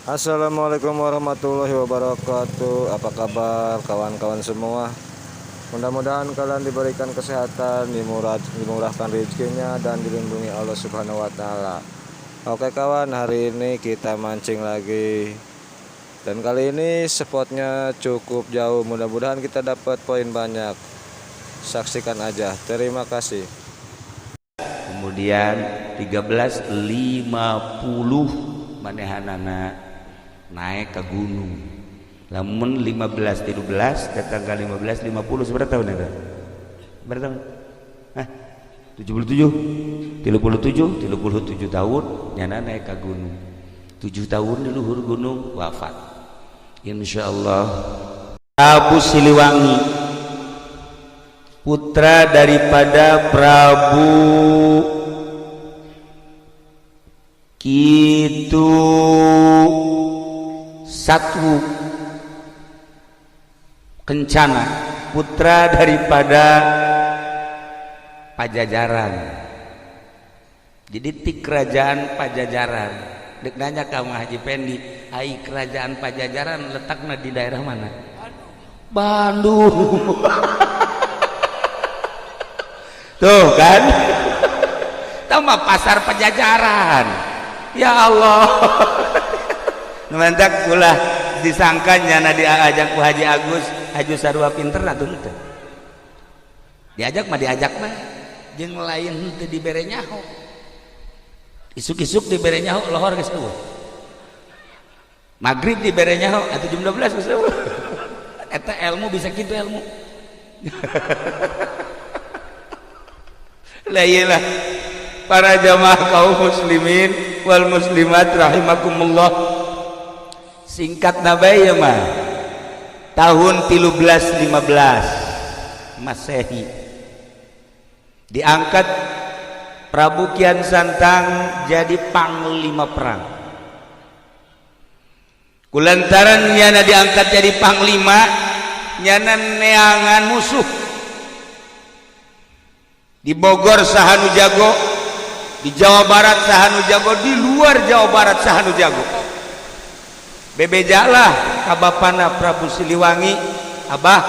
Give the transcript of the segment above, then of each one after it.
Assalamualaikum warahmatullahi wabarakatuh. Apa kabar kawan-kawan semua? Mudah-mudahan kalian diberikan kesehatan, dimurahkan rezekinya dan dilindungi Allah Subhanahu wa taala. Oke kawan, hari ini kita mancing lagi. Dan kali ini spotnya cukup jauh. Mudah-mudahan kita dapat poin banyak. Saksikan aja. Terima kasih. Kemudian 13.50 manehanana naik ke gunung. Lamun 15.13 datang ke 15.50 seberapa tahun itu? Berapa tahun? Hah? 77 37 tahun nyana naik ke gunung. 7 tahun di luhur gunung wafat. Insyaallah Prabu Siliwangi, putra daripada Prabu Kitu Satu Kencana, putra daripada Pajajaran. Jadi ti kerajaan Pajajaran. Dek nanya kamu Haji Pendi, ai kerajaan Pajajaran letaknya di daerah mana? Bandung. Tuh kan? Tambah pasar Pajajaran. Ya Allah. Numantak ulah disangkanya na diajak ku Haji Agus, Haji sarua pinter atuh teh. Diajak mah jeung lain teu dibere nyaho. Isuk-isuk dibere nyaho lohor geus eueuh. Magrib dibere nyaho atuh jam 12 geus eueuh. Eta ilmu bisa kitu ilmu. La iyalah para jamaah kaum muslimin wal muslimat rahimakumullah. Singkat nabai ya mah tahun 1315 Masehi diangkat Prabu Kian Santang jadi panglima perang. Kulantaran nyana diangkat jadi panglima, nyana neangan musuh di Bogor sahanu jago, di Jawa Barat sahanu jago, di luar Jawa Barat sahanu jago. Bebejalah kabapana Prabu Siliwangi, abah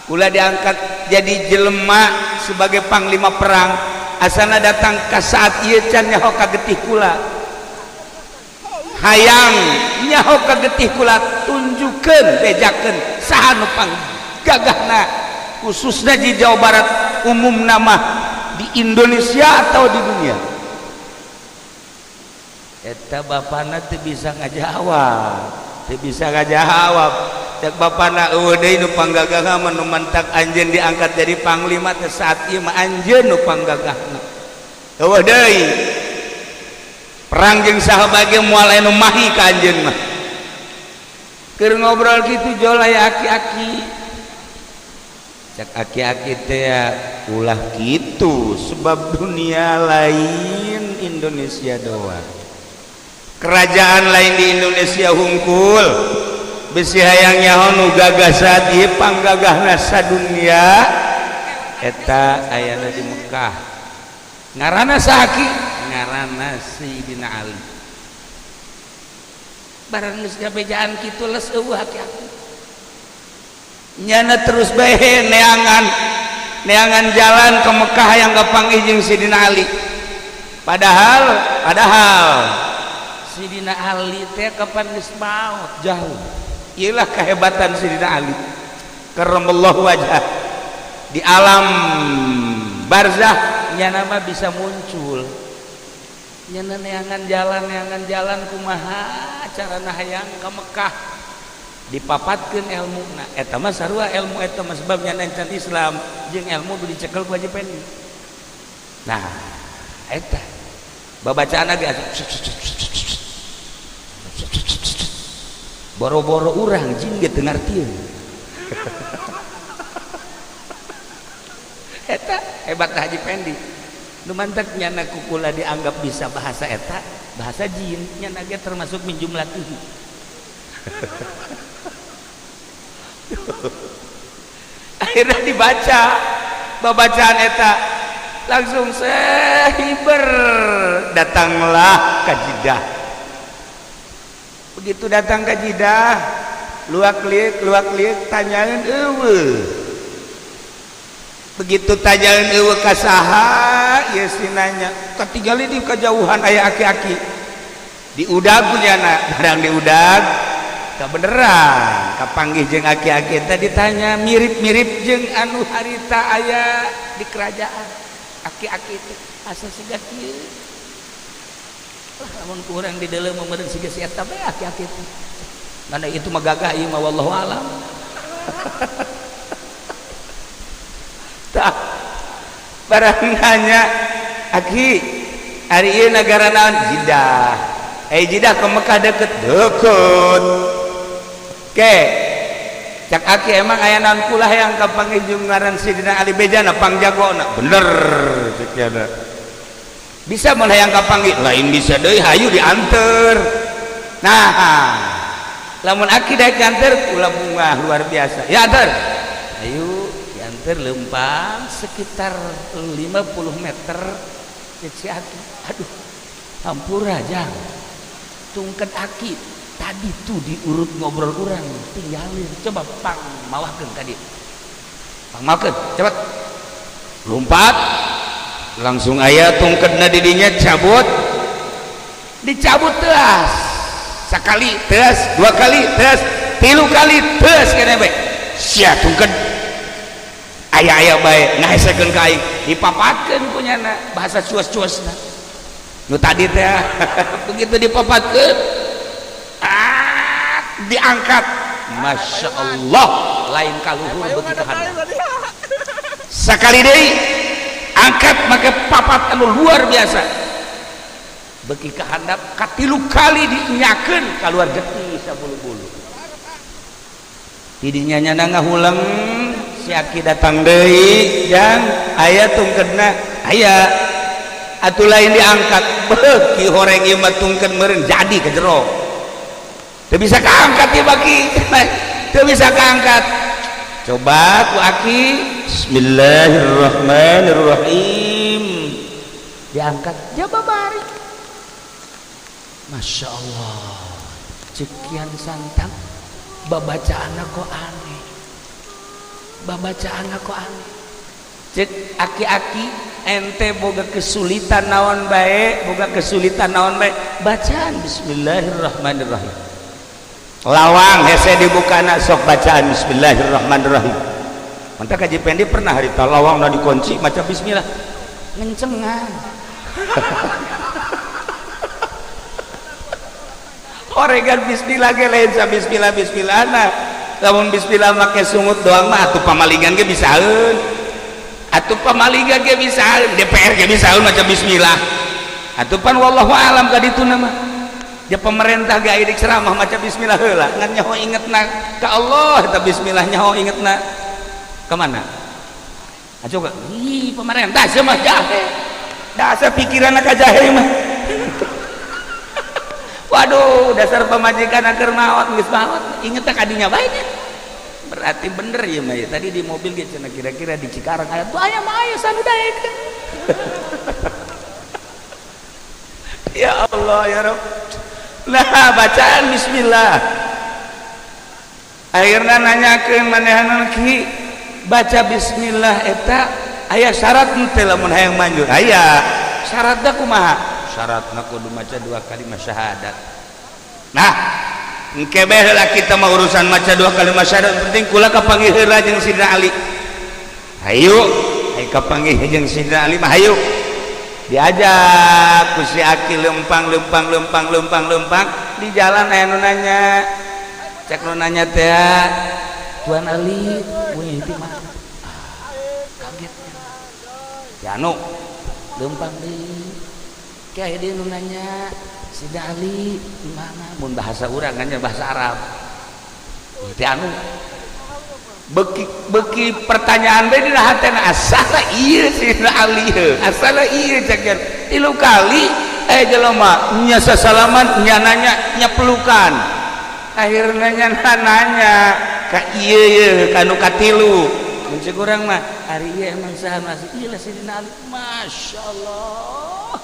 kula diangkat jadi jelema sebagai panglima perang. Asana datang ke saat ieu can nyaho ka getih kula, hayang nyaho ka getih kula, tunjukkeun bejakeun saha nu panggagahna khususnya di Jawa Barat, umum nama di Indonesia atau di dunia. Eta bapana teu bisa ngajawab, teu bisa ngajawab. Cek bapana eueuh deui nu panggagahna mah nu mantak anjeun diangkat jadi panglima teh saat ieu mah anjeun nu panggagahna. Eueuh deui. Perang jeung sahabat ge moal anu mahi ka anjeun mah. Keur ngobrol kitu jol aya aki-aki. Cek aki-aki teh ulah kitu sebab dunia lain Indonesia doang. Kerajaan lain di Indonesia hungkul besi hayang nyaho nu gagah ieu panggagahna sadunya eta ayana di Mekah. Ngaranna saaki? Ngaranna Sayyidina Ali. Barang geus gabejaan kitu les eueuh aki-aki. Nyana terus bae neangan jalan ke Mekah yang gapanggih jeung Sayyidina Ali. Padahal Sayyidina Ali teh kapan geus maot jauh. Iyalah kehebatan Sayyidina Ali. Karramallahu wajhah. Di alam barzakh nyana mah bisa muncul. Nyana neangan jalan kumaha carana hayang ka Mekah. Dipapatkeun ilmuna. Eta mah sarua ilmu eta mah sebab nyana encan Islam jeung ilmu kudu dicekel ku Haji Pendi. Nah, eta babacaan lagi boro-boro urang jin ge teu ngartieun. Eta hebat Haji Pendi. Nu mantep nyana kukula dianggap bisa bahasa eta, bahasa jin nyana ge termasuk min jumlatihi. Akhirnya dibaca babacaan eta langsung sehiber datanglah ka Jeddah. Begitu datang ke Jidah, luak liek tanyain eueuh. Begitu tanyain eueuh ka saha, ieu nanya, katinggali di kejauhan aya aki-aki. Diudag punyana, barang diudag ka beneran, kapanggih jeung aki-aki teh ditanya mirip-mirip jeung anu harita aya di kerajaan. Aki-aki teh asa siga kieu. Lah lamun kurang di dalam meureun siga si eta bae aki-aki teh. Karena itu mah gagah ieu mah wallahu alam. Tah barang nanya, "Aki, hari ieu nagara naon?" Jidah. Jidah ke Mekah deket. Oke. Cak Aki emang aya naon kulah yang kapanggih jeung ngaran Sidina Ali Bejana pangjagona. Bener cek yana. Bisa mun hayang kapanggih, lain bisa deui hayu dianter. Nah, lamun Aki daek dianter ulah bunga luar biasa. Ya anter. Ayo dianter lempang sekitar 50 meter cek si Aki. Aduh, hampura jang. Tungket Aki tadi tuh diurut ngobrol kurang tinggalin coba pang mawahkeun tadi pang mawahkeun cepet lompat langsung aya tungketna di dinya dicabut teas sakali teas dua kali teas tilu kali teas keneh bae sia tungket aya bae ngahesekeun ka aing dipapatkeun punyana bahasa cuas-cuasna nu tadi teh begitu dipapatkeun diangkat, masya Allah, lain kaluhur begitu handap. Sekali deui angkat make papat anu luar biasa. Beki ka handap katilu kali dinyakeun kaluar getih sabulu-bulu. Tidinya nyana ngahulang si Aki datang deui jang aya tungkedna aya atuh lain diangkat beuki horeng ieu mah tungkeun meureun jadi ke jero. Teu bisa keangkat ya bagi, teu bisa keangkat. Coba ku Aki, Bismillahirrahmanirrahim. Diangkat, jaba bari. Masya Allah, cekian santang, babacaan kok aneh, babacaan kok aneh. Cek Aki-aki, ente boga kesulitan naon bae, bacaan Bismillahirrahmanirrahim. Lawang hese dibukana sok bacaan Bismillahirrahmanirrahim. Mantap Kaji Pendi pernah harita lawang na dikunci maca bismillah ngencengan. Oregan bismillah ge lain sa bismillahna. Lamun bismillah make sungut doang mah atuh pamalingan ge bisaeun. Atuh ge bisaeun, DPR ge bisaeun maca bismillah. Atuh pan wallahu alam ka dituna mah. Ya pemerintah gak idik ceramah maca bismillah heula ngan nyaho ingetna ka Allah eta bismillah nyaho ingetna ka mana? Coba pemerintah sia mah jahe. Dasar pikiranna ka jahe mah. Waduh, dasar pamajikan keur maot geus maot ingetna ka dinya bae nya. Berarti bener ya mah ya. Tadi di mobil ge cenah kira-kira di Cikarang aya tuh aya mah aya sanu daekeun. Ya Allah ya Rabb. Nah bacaan bismillah akhirnya nanyakeun manehanna Ki baca bismillah eta aya syarat teu lamun hayang manjur aya syaratna kumaha syaratna kudu maca 2 kalimat syahadat. Nah engke bae heula kita mah urusan maca 2 kalimat syahadat penting kula kapanggih heula jeung Sidina Ali hayu kapanggih jeung Sidina Ali mah hayu diajak ku si Aki lempang di jalan aya nu nanya cek nu nanya teh Tuan Ali we di mana kaget ya anu lempang deui ke aya deui nu nanya si Ali di mana mun bahasa urang kan bahasa Arab teh anu beki pertanyaan bae dina hatena asala ieu Sidina Ali asala ieu cekeun 3 kali jelema nya sasalaman nya nanya nya pelukan akhirna nya nanya ka ieu kanu katilu mun cek urang mah ari ieu emang saha masih ieu lah Sidina Ali masyaallah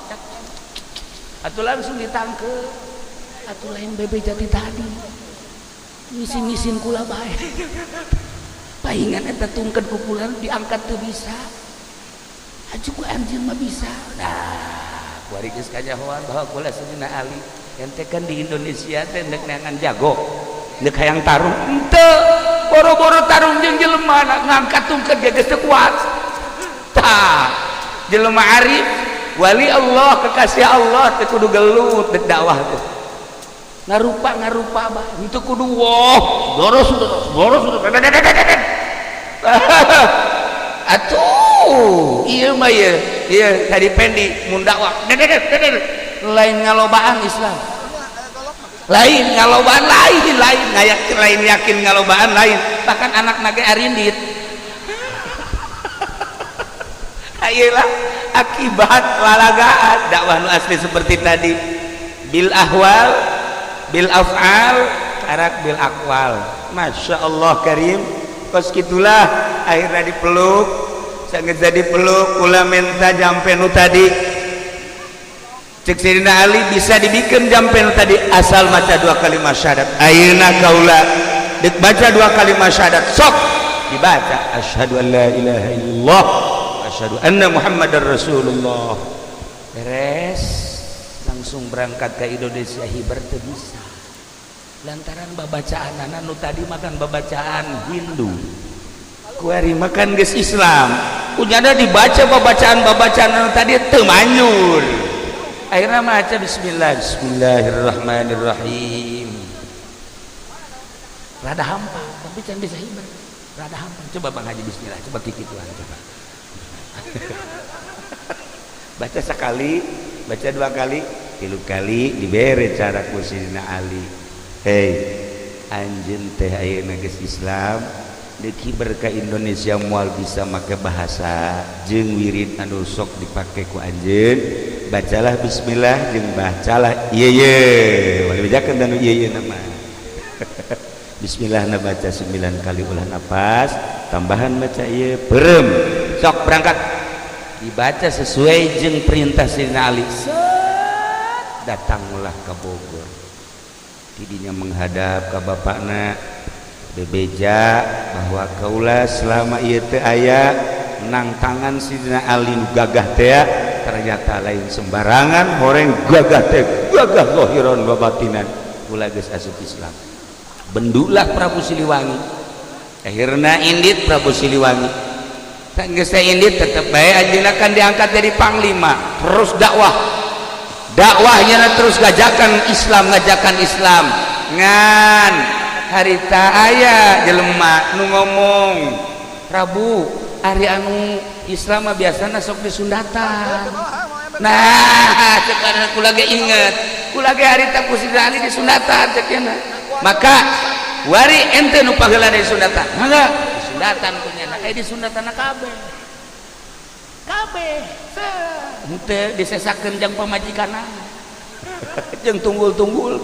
atuh langsung ditangkep atuh lain bebe jati tadi ngisin-ngisin kula bae paingan eta tungked ku kula diangkat teu bisa aju ku anjeun mah bisa nah kuari geus kajahoan bahwa kula Sayyidina Ali ente kan di Indonesia teh neuk neangan jago neuk hayang tarung henteu boro-boro tarung jeung jelema ngangkat tungked ge geus teu kuat tah jelema arif wali Allah kekasih Allah teh kudu gelut dek dakwah teh ngarupa bah itu kudu boros atuh ieu mah ieu tadi pendi mun dakwah lain ngalobaan Islam lain ngalobaan lain ngayak lain yakin ngalobaan lain bahkan anak nage arindit ayolah akibat lalagaan dakwah nu asli seperti tadi bil ahwal bil af'al karak bil akwal Masya Allah karim kos gitulah akhirnya dipeluk sangat jadi peluk kula minta jampe nu tadi cek Sayyidina Ali bisa dibikin jampe nu tadi asal maca 2 kalimat syahadat ayeuna kaula dek baca 2 kalimat syahadat sok dibaca asyhadu an la ilaha illallah asyhadu anna muhammadar rasulullah beres langsung berangkat ke Indonesia hibar teu bisa lantaran babacaan anak nu tadi makan babacaan Hindu kuari makan geus Islam unyana dibaca babacaan anu tadi teu manjur akhirnya maca bismillahirrahmanirrahim rada hampa tapi can bisa hibar rada hampa coba Bang Haji bismillah coba kikituan coba baca sekali baca 2 kali 3 kali dibere cara ku Sayyidina Ali hei anjeun teh ayeuna geus Islam deuk hiber ka Indonesia moal bisa make bahasa jeung wirid anu sok dipake ku anjeun bacalah bismillah jeung bacalah ieu wali bejakeun anu ieu nama bismillah na baca 9 kali ulah napas tambahan baca ieu perem sok berangkat dibaca sesuai jeung perintah Sayyidina Ali datanglah ke Bogor tidinya menghadap ke bapakna bebeja bahwa kaula selama ieu teu aya nang tangan Sayyidina Ali nu gagah teh ternyata lain sembarangan horeng gagah teh gagah zahiran wa batinan kula geus asup Islam bendulah Prabu Siliwangi akhirna indit Prabu Siliwangi geus indit tetep bae anjeunna kan diangkat jadi panglima terus dakwahnya terus ngajakan Islam ngan harita aya jelema nu ngomong Prabu ari anu Islam mah biasana sok disundatan nah cek kula ge inget kula ge harita ku Sayyidina Ali disundatan cek cenah maka wari ente nu pageula disundatan mangga disundatan kunyana disundatan kabeh henteu disesakeun jeung pamajikanna jeung tunggul-tunggul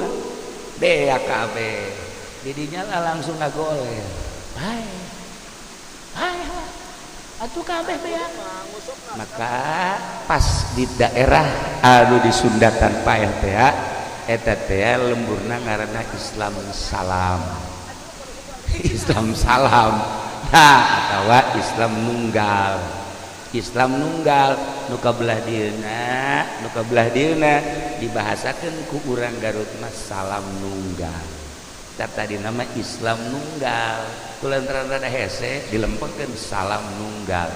bea kabeh didinya lah langsung ngagoler bae atuh kabeh bea maka pas di daerah anu di Sundatan paeh teh eta teh lemburna ngaranna Islam Salam nah atawa Islam nu kabelah dieuna dibahasakeun ku urang Garut mah salam nunggal tadi nama Islam nunggal kulantaran rada hese dilempengkeun salam nunggal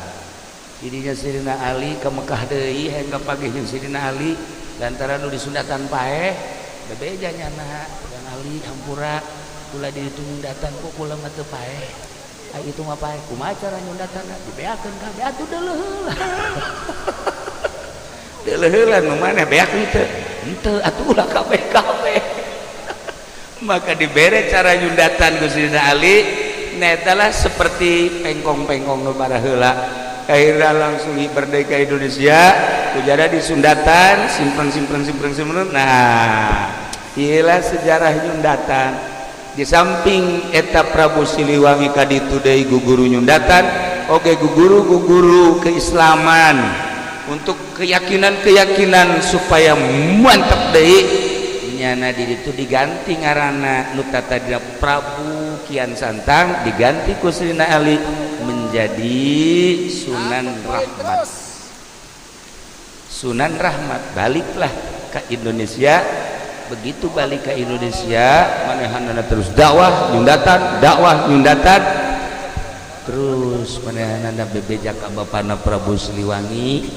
jadinya Sayyidina Ali ke Mekah deui hayang kapagih jeung Sayyidina Ali lantaran nu di Sundatan paeh bebeja nyana dan Ali hampura kula di Sundatan ku kula mah teu paeh itu mah paeh kumaha cara nyundatanna dibeakeun kabeh atuh deuleuh nu maneh beak henteu atuh ulah kabeh maka dibere cara nyundatan ku Sayyidina Ali netalah seperti pengkong-pengkong nu baraheula akhirnya langsung merdeka Indonesia kujada di Sundatan simpen nah inilah sejarah nyundatan di samping eta Prabu Siliwangi kaditu deui guguru nyundatan oge guguru keislaman untuk keyakinan supaya mantap deui nyana di itu diganti ngaranna nu tadi Prabu Kian Santang diganti ku Srina Ali menjadi Sunan Rahmat. Sunan Rahmat baliklah ke Indonesia. Begitu balik ke Indonesia manehanana terus dakwah nyundatan terus manehanana bebeja ka bapana Prabu Siliwangi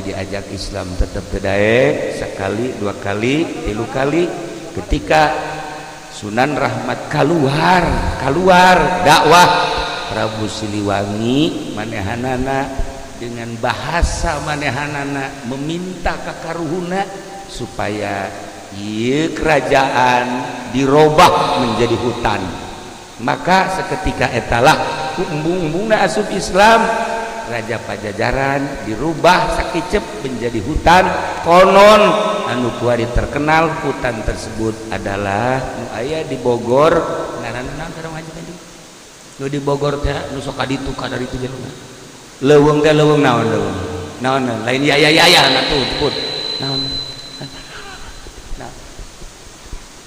diajak Islam tetap kedae sekali dua kali tilu kali ketika Sunan Rahmat keluar dakwah Prabu Siliwangi manehanana dengan bahasa manehanana meminta ka karuhuna supaya kerajaan dirubah menjadi hutan. Maka seketika etalah embung-embungna asup Islam Raja Pajajaran dirubah sakicep menjadi hutan. Konon anu kuari terkenal hutan tersebut adalah nu aya di Bogor ngaranna karang aja tadi nu di Bogor teh nu sok kaditu ka dari itu jalurna leuweung teh leuweung naon lain ya atuh put naon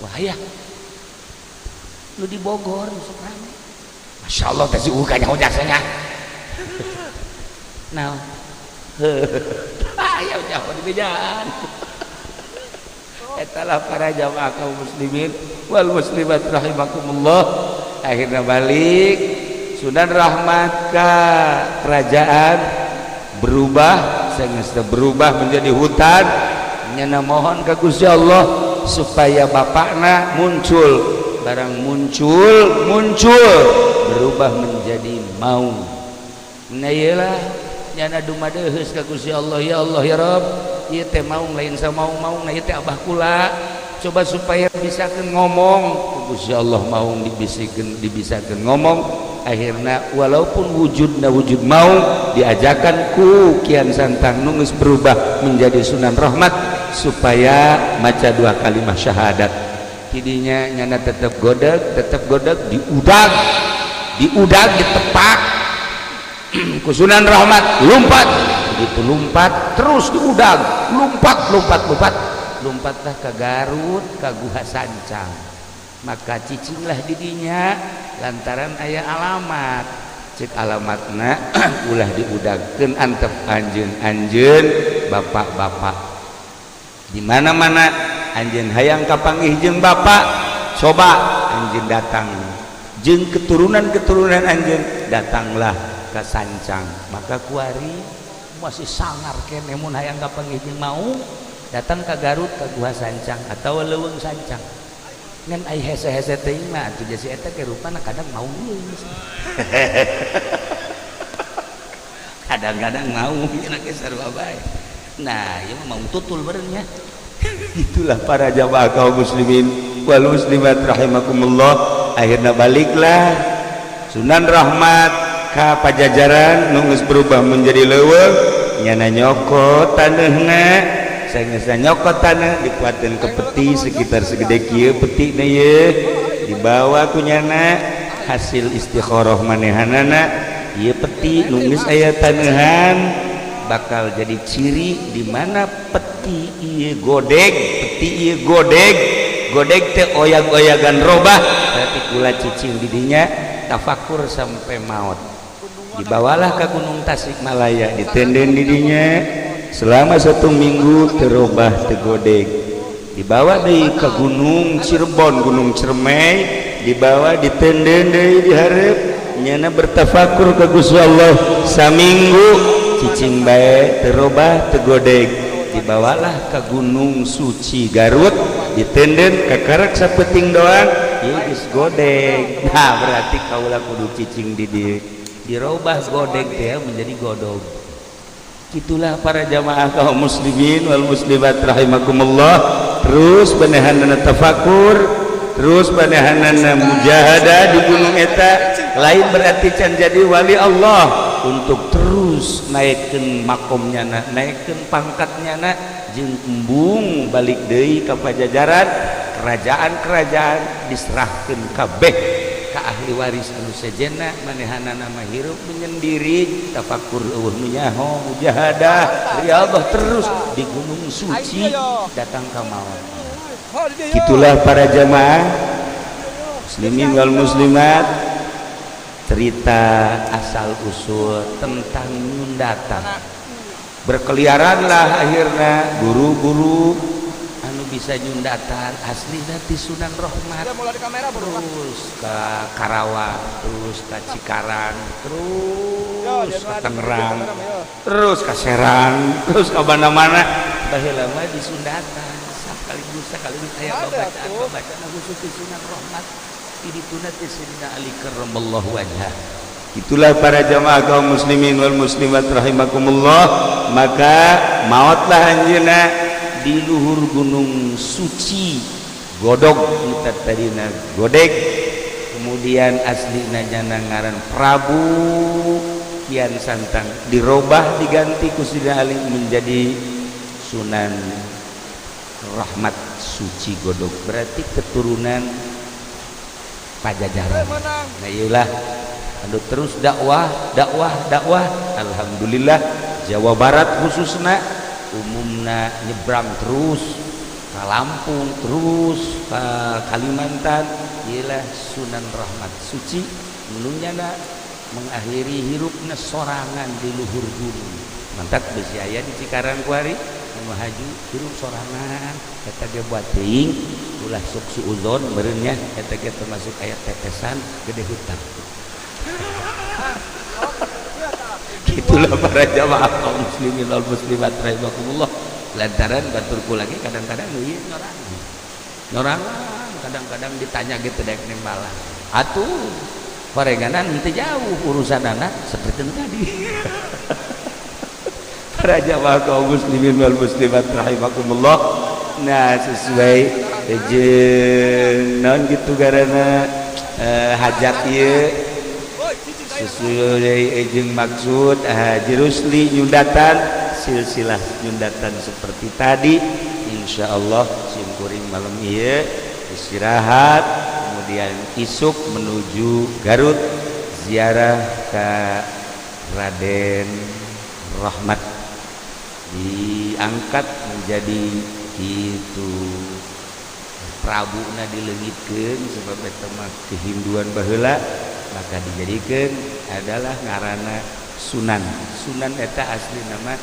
wahaya lu di Bogor sok rame Masya Allah teh si ukanya jasanya nah aya jauh di bejaan etalah para jamaah kaum muslimin wal muslimat rahimakumullah akhirnya balik Sunan Rahmat ka kerajaan berubah menjadi hutan nyana mohon ka Gusti Allah supaya bapakna muncul berubah menjadi maung. Nah iyalah nyana dumadeheus ka Gusti Allah ya Allah ya Rabb ieu teh maung lain sa maung ieu teh abah kula coba supaya bisakeun ngomong Gusti Allah maung dibisakeun ngomong akhirna walaupun wujud maung diajakan ku Kian Santang nu geus berubah menjadi Sunan Rahmat supaya maca dua kalimat syahadat tidinya nyana tetap godeg diudag ditepak ku Sunan Rahmat lompat terus diudag lompatlah ke Garut ke Guha Sancang maka cicinglah didinya lantaran aya alamat cek alamatna ulah diudagkeun antep anjeun bapak-bapak di mana-mana anjeun hayang kapanggih jeung bapak coba anjeun datang jeung keturunan anjeun datanglah ke Sancang maka kuari masih sangar keneh mun hayang kapanggih jeung mau datang ke Garut ke Guha Sancang atau leuweung Sancang ngan ai hese-hese teuing mah atuh jasi eta ge rupana kadang mau kadang-kadang mau enak ge sarua bae. Nah, ya mau tutul berenya. Itulah para jamaah kaum muslimin wal muslimat rahimakumullah. Akhirnya baliklah Sunan Rahmat ka Pajajaran nu geus berubah menjadi leuweung nyana nyokot taneuhna saenggeusna nyokot taneuh dikuatin ke peti sekitar segede kieu petina ye dibawa ku nyana hasil istikharah manehanana ieu peti nu geus aya taneuhan bakal jadi ciri di mana peti ieu godeg teh oyag-oyagan robah berarti kula cicing didinya tafakur sampai maut dibawalah ke Gunung Tasikmalaya ditenden didinya selama 1 minggu terobah tegodeg dibawa deui ke Gunung Cirebon Gunung Ciremai dibawa ditenden deui di hareup nyana bertafakur ke Gusti Allah saminggu cicing bae terobah tegodeg dibawalah ke Gunung Suci Garut ditenden kakarak sapeting doang ieu geus godeg. Nah berarti kaula kudu cicing di dieu dirobah godeg teh menjadi godog. Itulah para jamaah kaum muslimin wal muslimat rahimakumullah terus benehanana tafakur terus benehanana mujahadah di gunung eta lain berarti can jadi wali Allah untuk terus naikkeun makomnya naikkeun pangkatnya jeung embung balik deui ka Pajajaran kerajaan-kerajaan diserahkeun kabeh ka ahli waris anu sejenna manehanana mah hirup menyendiri tafakur eueuh nu nyaho mujahadah riyadhah terus di gunung suci datang ka maut Itulah para jamaah muslimin wal muslimat, cerita asal usul tentang nyundatan. Berkeliaranlah akhirnya guru-guru anu bisa nyundatan asli nanti Sunan Rahmat, terus ke Karawang, terus ke Cikarang, terus ke Tangerang, terus ke Serang, terus ke mana-mana baheula mah di Sundatan sekaligus aya babacaan khusus di Sunan Rahmat ini tunat Sayyidina Ali karramallahu wajhah. Itulah para jamaah kaum muslimin wal muslimat rahimakumullah. Maka mautlah anjeunna di luhur gunung suci godog kita tadina godeg, kemudian aslina nyana ngaran Prabu Kian Santang, dirobah diganti ku Sayyidina Ali menjadi Sunan Rahmat Suci Godog, berarti keturunan Pajajaran. Nah iyalah anu terus dakwah. Alhamdulillah Jawa Barat khususna umumna nyebrang terus ke Lampung, terus ke Kalimantan. Iyalah Sunan Rahmat Suci menunyana mengakhiri hirupna sorangan di luhur gunung. Mantap besi aya di Cikarang kuari anu haju hirup sorangan eta ge buat teuing ulah sok suudzon meureun nya eta ge termasuk aya tetesan gede hutang. Itulah para jamaah kaum muslimin wal muslimat rahimakumullah. Lantaran baturku lagi kadang-kadang ieu nyorangan kadang-kadang ditanya gitu dek nimbalan. Atuh parenganan henteu jauh urusan anak seperti itu tadi. Para jamaah kaum muslimin wal muslimat rahimakumullah. Nah sesuai jeung naon gitu garana hajat ieu sesuai jeung maksud Haji Rusli nyundatan silsilah nyundatan seperti tadi. Insyaallah simkuring malam ieu istirahat, kemudian isuk menuju Garut ziarah ke Raden Rahmat, diangkat menjadi itu Prabuna dileungitkeun sebab eta mah kehinduan baheula, maka dijadikeun adalah ngaranna Sunan. Sunan eta asli nama